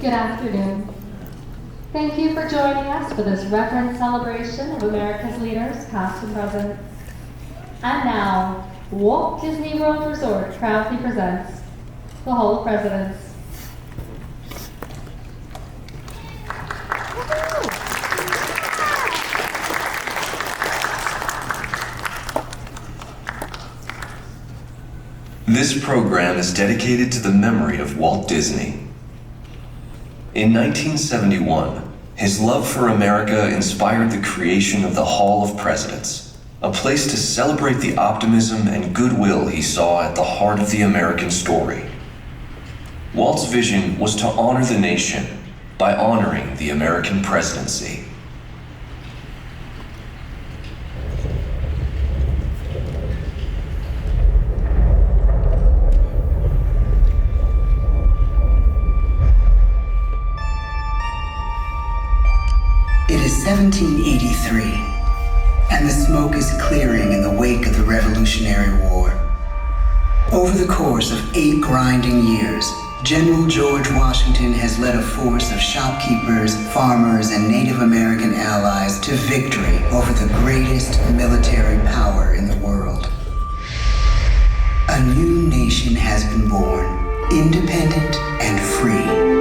Good afternoon. Thank you for joining us for this reverent celebration of America's leaders, past and present. And now, Walt Disney World Resort proudly presents the Hall of Presidents. This program is dedicated to the memory of Walt Disney. In 1971, his love for America inspired the creation of the Hall of Presidents, a place to celebrate the optimism and goodwill he saw at the heart of the American story. Walt's vision was to honor the nation by honoring the American presidency. It is 1783, and the smoke is clearing in the wake of the Revolutionary War. Over the course of 8 grinding years, General George Washington has led a force of shopkeepers, farmers, and Native American allies to victory over the greatest military power in the world. A new nation has been born, independent and free.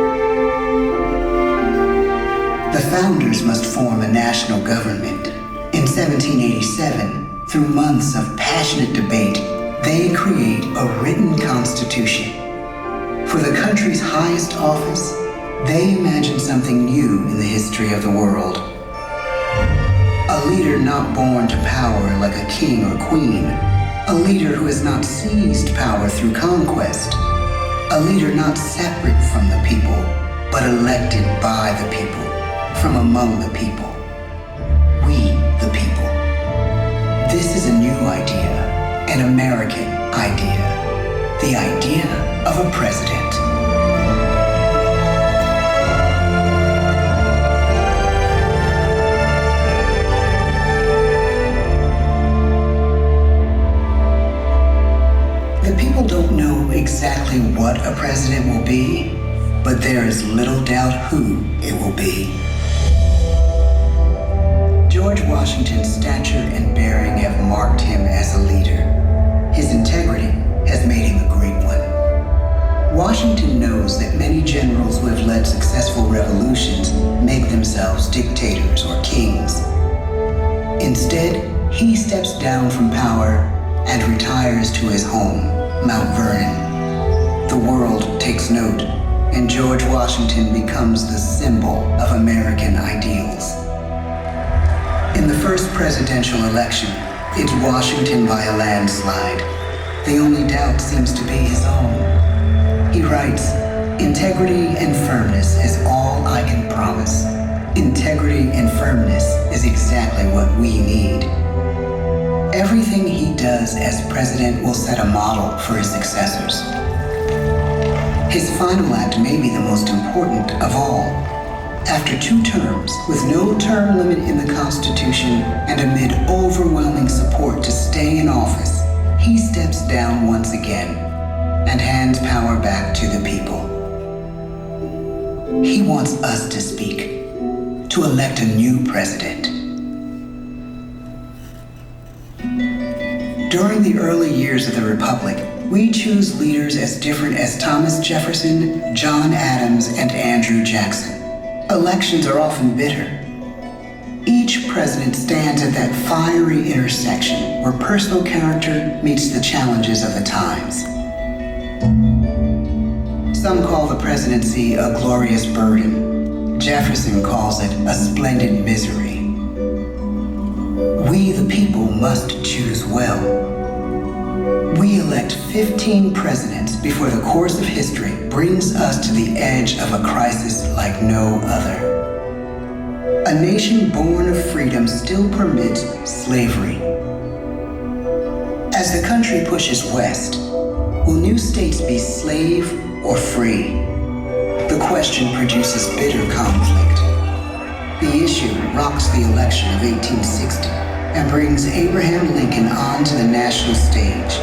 The founders must form a national government. In 1787, through months of passionate debate, they create a written constitution. For the country's highest office, they imagine something new in the history of the world. A leader not born to power like a king or queen. A leader who has not seized power through conquest. A leader not separate from the people, but elected by the people. From among the people. We, the people. This is a new idea, an American idea. The idea of a president. The people don't know exactly what a president will be, but there is little doubt who it will be. George Washington's stature and bearing have marked him as a leader. His integrity has made him a great one. Washington knows that many generals who have led successful revolutions make themselves dictators or kings. Instead, he steps down from power and retires to his home, Mount Vernon. The world takes note, and George Washington becomes the symbol of American ideals. In the first presidential election, it's Washington by a landslide. The only doubt seems to be his own. He writes, "Integrity and firmness is all I can promise. Integrity and firmness is exactly what we need." Everything he does as president will set a model for his successors. His final act may be the most important of all. After 2 terms, with no term limit in the Constitution and amid overwhelming support to stay in office, he steps down once again and hands power back to the people. He wants us to speak, to elect a new president. During the early years of the Republic, we choose leaders as different as Thomas Jefferson, John Adams, and Andrew Jackson. Elections are often bitter. Each president stands at that fiery intersection where personal character meets the challenges of the times. Some call the presidency a glorious burden. Jefferson calls it a splendid misery. We, the people, must choose well. We elect 15 presidents before the course of history brings us to the edge of a crisis like no other. A nation born of freedom still permits slavery. As the country pushes west, will new states be slave or free? The question produces bitter conflict. The issue rocks the election of 1860 and brings Abraham Lincoln onto the national stage.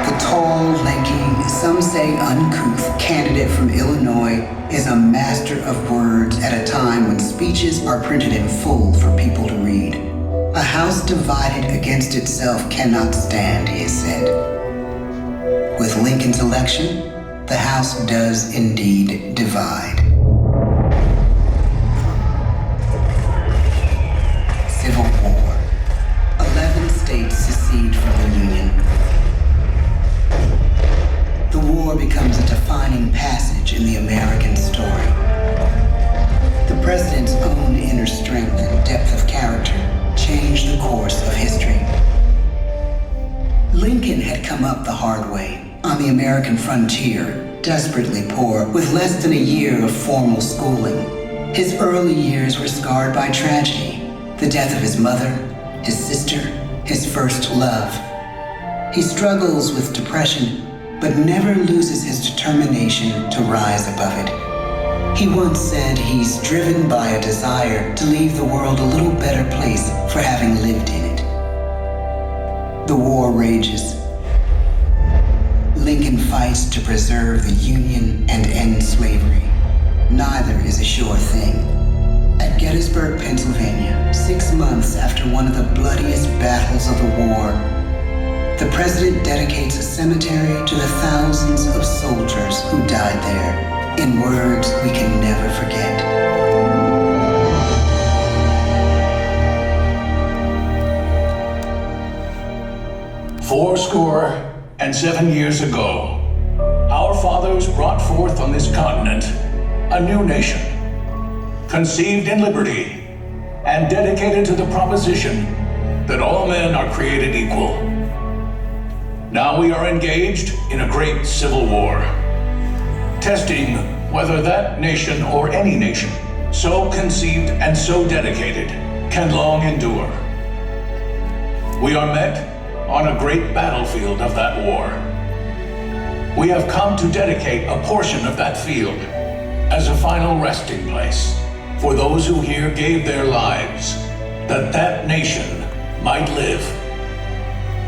The tall, lanky, some say uncouth candidate from Illinois is a master of words at a time when speeches are printed in full for people to read. A house divided against itself cannot stand, he has said. With Lincoln's election, the House does indeed divide. Civil War. 11 states secede from the Union. The war becomes a defining passage in the American story. The president's own inner strength and depth of character changed the course of history. Lincoln had come up the hard way, on the American frontier, desperately poor, with less than a year of formal schooling. His early years were scarred by tragedy, the death of his mother, his sister, his first love. He struggles with depression, but never loses his determination to rise above it. He once said he's driven by a desire to leave the world a little better place for having lived in it. The war rages. Lincoln fights to preserve the Union and end slavery. Neither is a sure thing. At Gettysburg, Pennsylvania, 6 months after one of the bloodiest battles of the war, the president dedicates a cemetery to the thousands of soldiers who died there, in words we can never forget. "47 years ago, our fathers brought forth on this continent a new nation, conceived in liberty and dedicated to the proposition that all men are created equal. Now we are engaged in a great civil war, testing whether that nation or any nation, so conceived and so dedicated, can long endure. We are met on a great battlefield of that war. We have come to dedicate a portion of that field as a final resting place for those who here gave their lives, that that nation might live.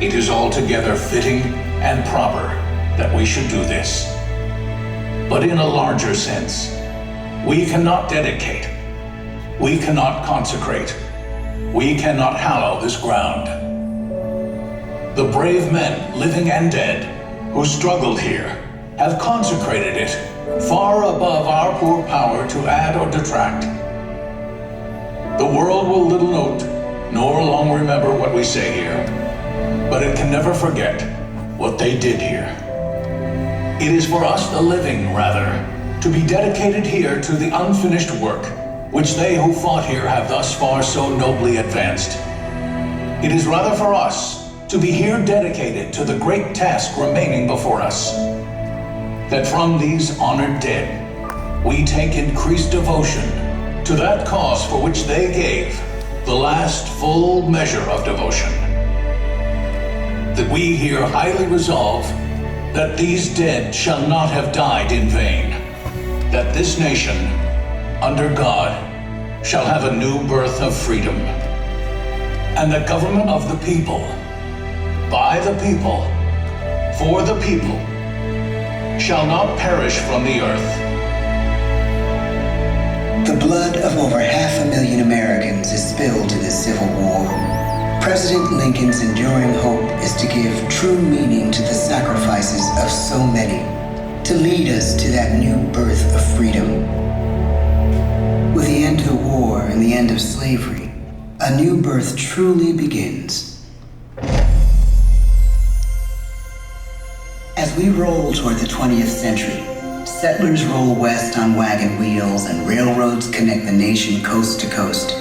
It is altogether fitting and proper that we should do this. But in a larger sense, we cannot dedicate, we cannot consecrate, we cannot hallow this ground. The brave men, living and dead, who struggled here, have consecrated it far above our poor power to add or detract. The world will little note, nor long remember what we say here, but it can never forget what they did here. It is for us, the living, rather, to be dedicated here to the unfinished work, which they who fought here have thus far so nobly advanced. It is rather for us to be here dedicated to the great task remaining before us, that from these honored dead, we take increased devotion to that cause for which they gave the last full measure of devotion. That we here highly resolve that these dead shall not have died in vain, that this nation, under God, shall have a new birth of freedom, and the government of the people, by the people, for the people, shall not perish from the earth. The blood of over 500,000 Americans is spilled in this Civil War. President Lincoln's enduring hope is to give true meaning to the sacrifices of so many, to lead us to that new birth of freedom. With the end of the war and the end of slavery, a new birth truly begins. As we roll toward the 20th century, settlers roll west on wagon wheels and railroads connect the nation coast to coast.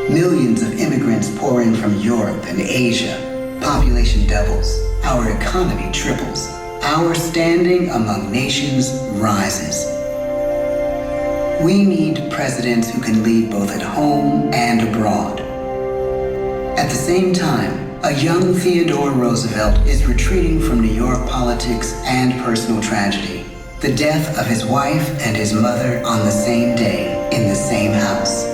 Millions of immigrants pour in from Europe and Asia. Population doubles. Our economy triples. Our standing among nations rises. We need presidents who can lead both at home and abroad. At the same time, a young Theodore Roosevelt is retreating from New York politics and personal tragedy. The death of his wife and his mother on the same day in the same house.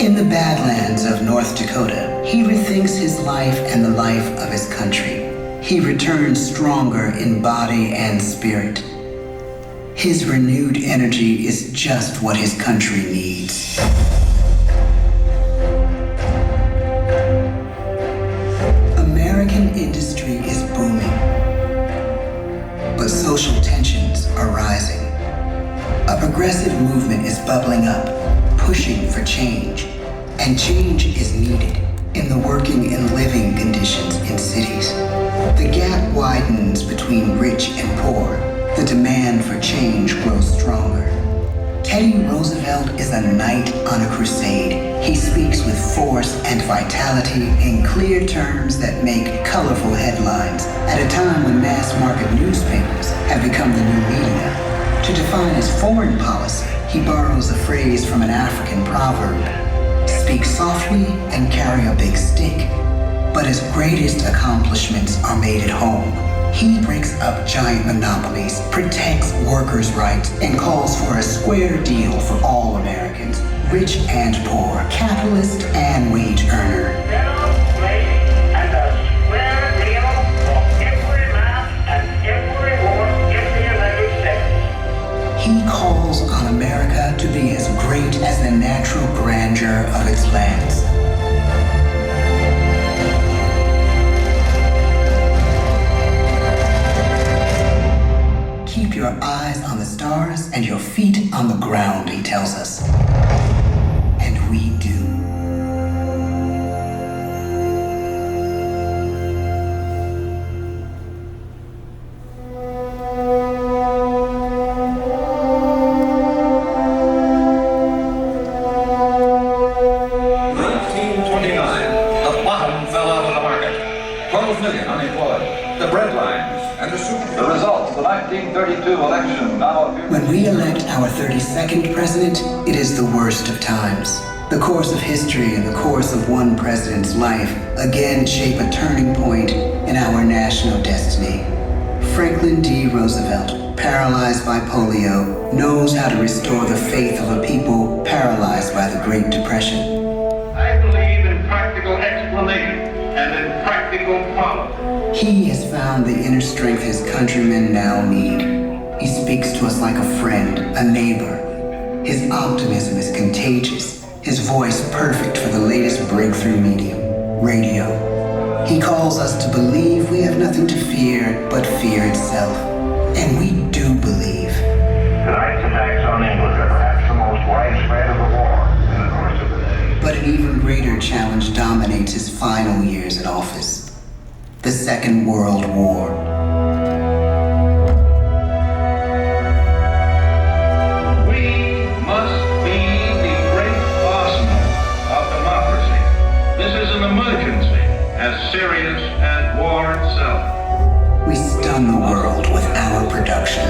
In the Badlands of North Dakota, he rethinks his life and the life of his country. he returns stronger in body and spirit. His renewed energy is just what his country needs. American industry is booming, but social tensions are rising. A progressive movement is bubbling up, pushing for change, and change is needed in the working and living conditions in cities. The gap widens between rich and poor. The demand for change grows stronger. Teddy Roosevelt is a knight on a crusade. He speaks with force and vitality in clear terms that make colorful headlines at a time when mass market newspapers have become the new media. To define his foreign policy, he borrows a phrase from an African proverb: speak softly and carry a big stick. But his greatest accomplishments are made at home. He breaks up giant monopolies, protects workers' rights, and calls for a square deal for all Americans, rich and poor, capitalist and wage earner. And a square deal for every man and every woman in the United States. He calls on America to be as great as the natural grandeur of its lands. Keep your eyes on the stars and your feet on the ground, he tells us. And we do. The bottom fell out of the market. 12 million unemployed. The bread lines and the super. The results of the 1932 election now appear. When we elect our 32nd president, it is the worst of times. The course of history and the course of one president's life again shape a turning point in our national destiny. Franklin D. Roosevelt, paralyzed by polio, knows how to restore the faith of a people paralyzed by the Great Depression. I believe in practical explanation and in practical policy. He has found the inner strength his countrymen now need. He speaks to us like a friend, a neighbor. His optimism is contagious, his voice perfect for the latest breakthrough medium, radio. He calls us to believe we have nothing to fear but fear itself. And we do believe. Tonight's attacks on England are perhaps the most widespread of the war in the course of the day. But an even greater challenge dominates his final years in office: the Second World War. We must be the great arsenal of democracy. This is an emergency as serious as war itself. We stun the world with our production.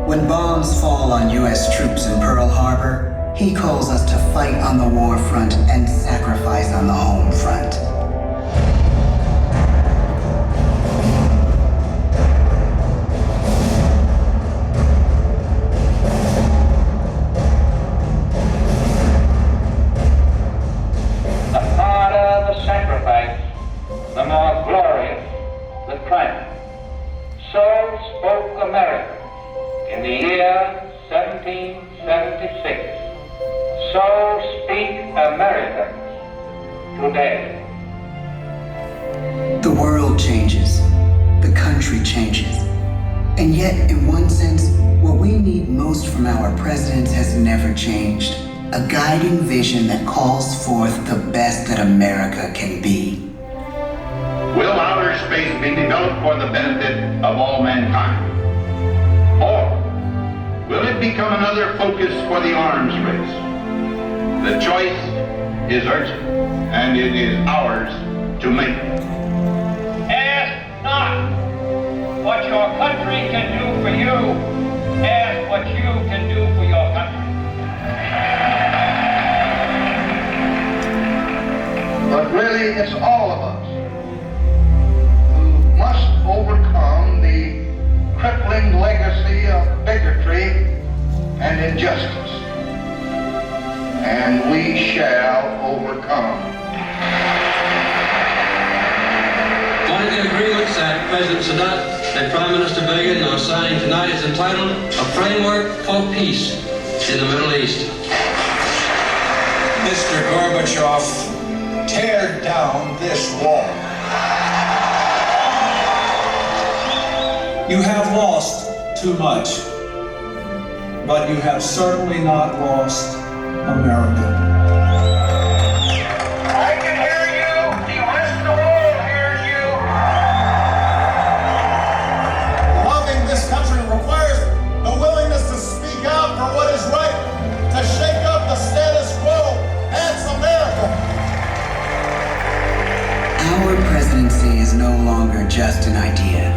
When bombs fall on U.S. troops in Pearl Harbor, he calls us to fight on the war front and sacrifice on the home front. The harder the sacrifice, the more glorious the triumph. So spoke America in the year 1776. So speak Americans today. The world changes. The country changes. And yet, in one sense, what we need most from our presidents has never changed. A guiding vision that calls forth the best that America can be. Will outer space be developed for the benefit of all mankind? Or will it become another focus for the arms race? The choice is urgent, and it is ours to make. Ask not what your country can do for you. Ask what you can do for your country. But really, it's all of us who must overcome the crippling legacy of bigotry and injustice. And we shall overcome. But I agree with President Sadat and Prime Minister Begin are signing tonight is entitled A Framework for Peace in the Middle East. Mr. Gorbachev, tear down this wall. You have lost too much, but you have certainly not lost America. I can hear you. The rest of the world hears you. Loving this country requires the willingness to speak out for what is right, to shake up the status quo. That's America. Our presidency is no longer just an idea.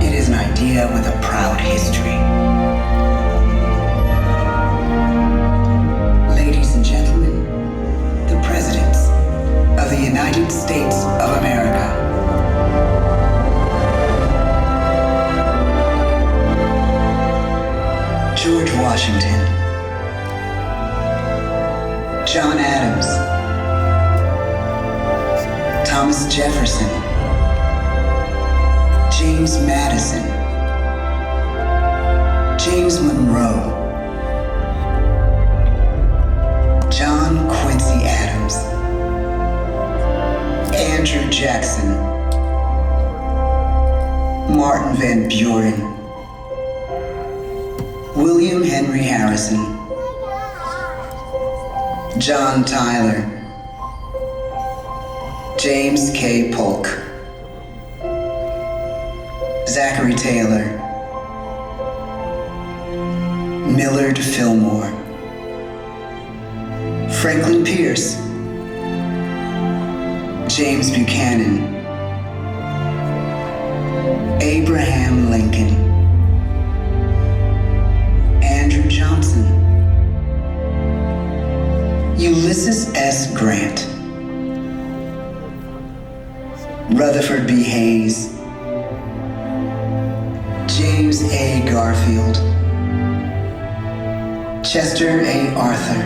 It is an idea with a proud history. Ladies and gentlemen, the presidents of the United States of America. George Washington, John Adams, Thomas Jefferson, James Madison, James Monroe, John Quincy Adams, Andrew Jackson, Martin Van Buren, William Henry Harrison, John Tyler, James K. Polk, Zachary Taylor, Millard Fillmore, Franklin Pierce, James Buchanan, Abraham Lincoln, Andrew Johnson, Ulysses S. Grant, Rutherford B. Hayes, James A. Garfield, Chester A. Arthur,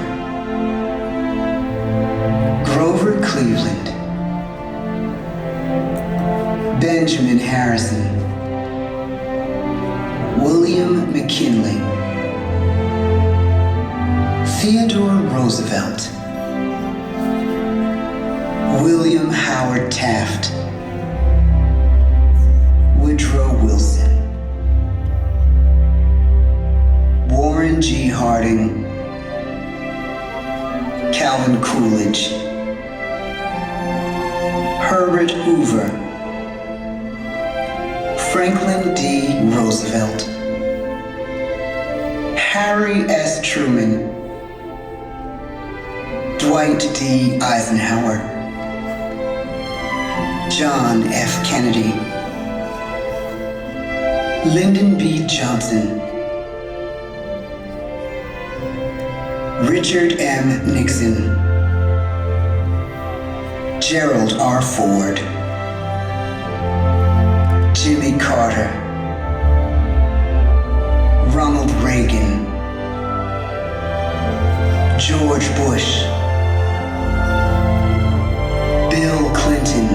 Grover Cleveland, Benjamin Harrison, William McKinley, Theodore Roosevelt, William Howard Taft, Woodrow Wilson, Warren G. Harding, Calvin Coolidge, Herbert Hoover, Franklin D. Roosevelt, Harry S. Truman, Dwight D. Eisenhower, John F. Kennedy, Lyndon B. Johnson, Richard M. Nixon, Gerald R. Ford, Jimmy Carter, Ronald Reagan, George Bush, Bill Clinton,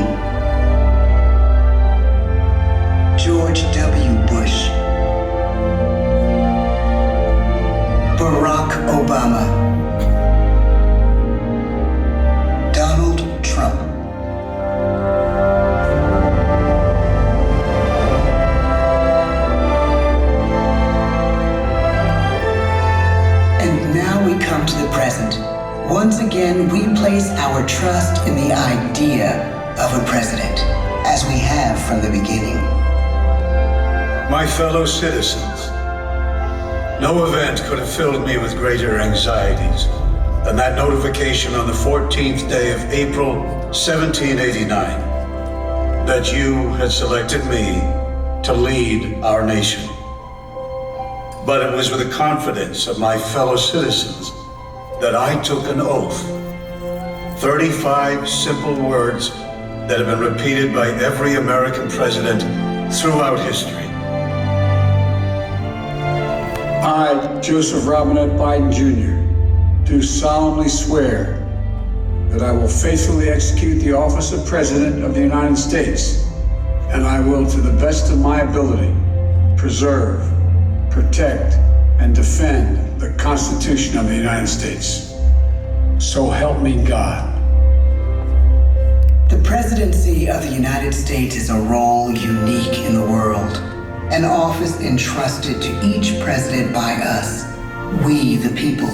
George W. Bush, Barack Obama, Donald Trump. And now we come to the present. Once again, we place our trust in the idea of a president, as we have from the beginning. My fellow citizens, no event could have filled me with greater anxieties than that notification on the 14th day of April, 1789, that you had selected me to lead our nation. But it was with the confidence of my fellow citizens that I took an oath. 35 simple words that have been repeated by every American president throughout history. I, Joseph Robinette Biden Jr., do solemnly swear that I will faithfully execute the office of President of the United States and I will, to the best of my ability, preserve, protect, and defend the Constitution of the United States. So help me God. The presidency of the United States is a role unique in the world, an office entrusted to each president by us, we the people.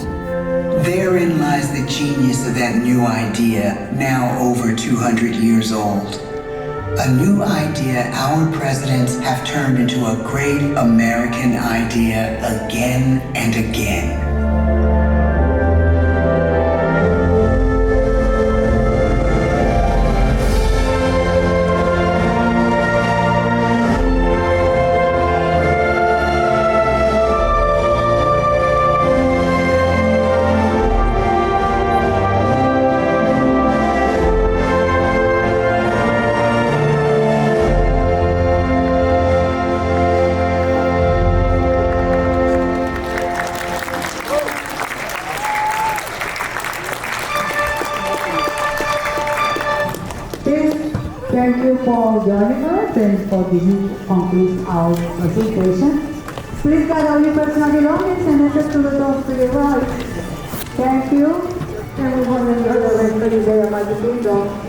Therein lies the genius of that new idea, now over 200 years old. A new idea our presidents have turned into a great American idea again and again. Thank you for joining us and for this concludes our presentation. Please gather all your personal belongings and enter to the doors to the right. Thank you. Everyone enjoy the rest of the day of the kingdom.